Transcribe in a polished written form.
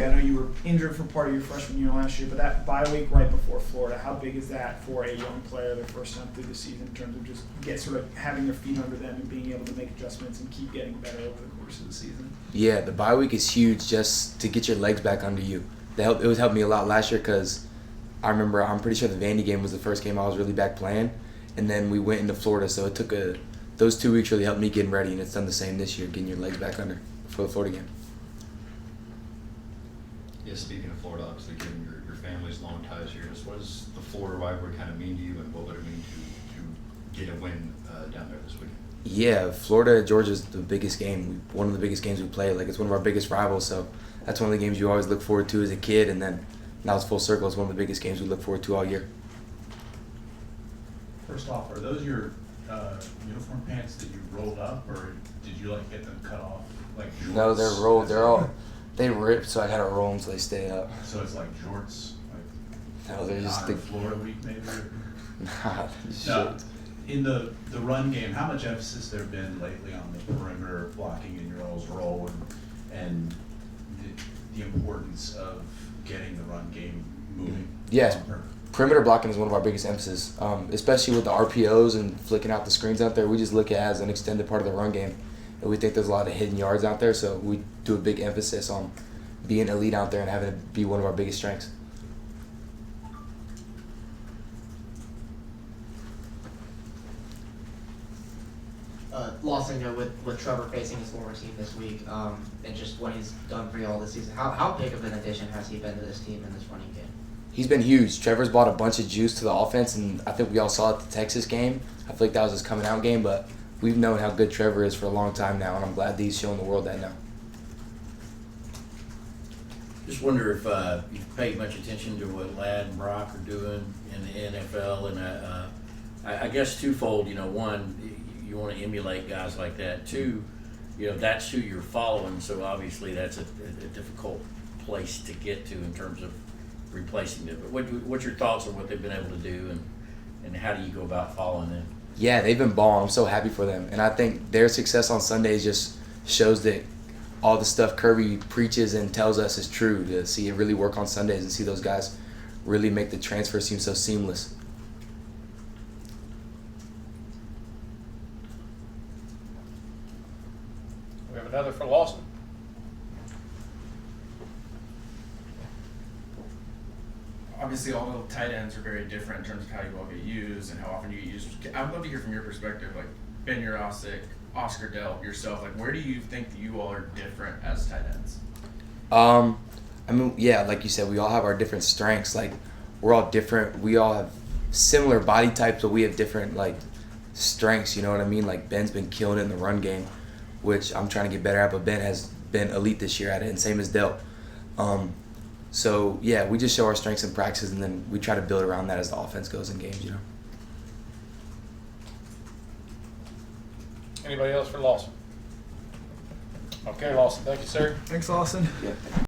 week, I know you were injured for part of your freshman year last year, but that bye week right before Florida, how big is that for a young player their first time through the season in terms of just sort of having their feet under them and being able to make adjustments and keep getting better over the course of the season? Yeah, the bye week is huge just to get your legs back under you. It was helped me a lot last year because I remember, I'm pretty sure the Vandy game was the first game I was really back playing, and then we went into Florida, so it took those 2 weeks really helped me getting ready, and it's done the same this year, getting your legs back under for the Florida game. Yeah, speaking of Florida, obviously given your family's long ties here, just what does the Florida rivalry kind of mean to you, and what would it mean to get a win down there this weekend? Yeah, Florida Georgia's the biggest game, one of the biggest games we play. Like, it's one of our biggest rivals, so that's one of the games you always look forward to as a kid, and then now it's full circle. It's one of the biggest games we look forward to all year. First off, are those your uniform pants that you rolled up, or did you get them cut off? No, they're rolled. They ripped, so I had to roll them so they stay up. So it's like jorts? No, they're just the Florida week maybe? Nah, No. shit. In the run game, how much emphasis there been lately on the perimeter blocking in your all's role and the importance of getting the run game moving? Yes, perimeter blocking is one of our biggest emphasis, especially with the RPOs and flicking out the screens out there. We just look at it as an extended part of the run game, and we think there's a lot of hidden yards out there, so we do a big emphasis on being elite out there and having it be one of our biggest strengths. Lawson, with Trevor facing his former team this week, and just what he's done for you all this season, how big of an addition has he been to this team in this running game? He's been huge. Trevor's brought a bunch of juice to the offense, and I think we all saw it at the Texas game. I feel like that was his coming out game, but we've known how good Trevor is for a long time now, and I'm glad that he's showing the world that now. Just wonder if you've paid much attention to what Ladd and Brock are doing in the NFL, and I guess twofold. One, you want to emulate guys like that. Two, that's who you're following, so obviously that's a difficult place to get to in terms of replacing them. But what's your thoughts on what they've been able to do, and how do you go about following them? Yeah, they've been balling. I'm so happy for them. And I think their success on Sundays just shows that all the stuff Kirby preaches and tells us is true, to see it really work on Sundays and see those guys really make the transfer seem so seamless. We have another for Lawson. Obviously, all the tight ends are very different in terms of how you all get used and how often you get used. I'd love to hear from your perspective, like Ben Yurosek, Oscar Delp, yourself. Like, where do you think that you all are different as tight ends? I mean, yeah, like you said, we all have our different strengths. Like, we're all different. We all have similar body types, but we have different, strengths, you know what I mean? Like, Ben's been killing it in the run game, which I'm trying to get better at, but Ben has been elite this year at it, and same as Delp. So, yeah, we just show our strengths in practice, and then we try to build around that as the offense goes in games, Anybody else for Lawson? Okay, Lawson, thank you, sir. Thanks, Lawson. Yeah.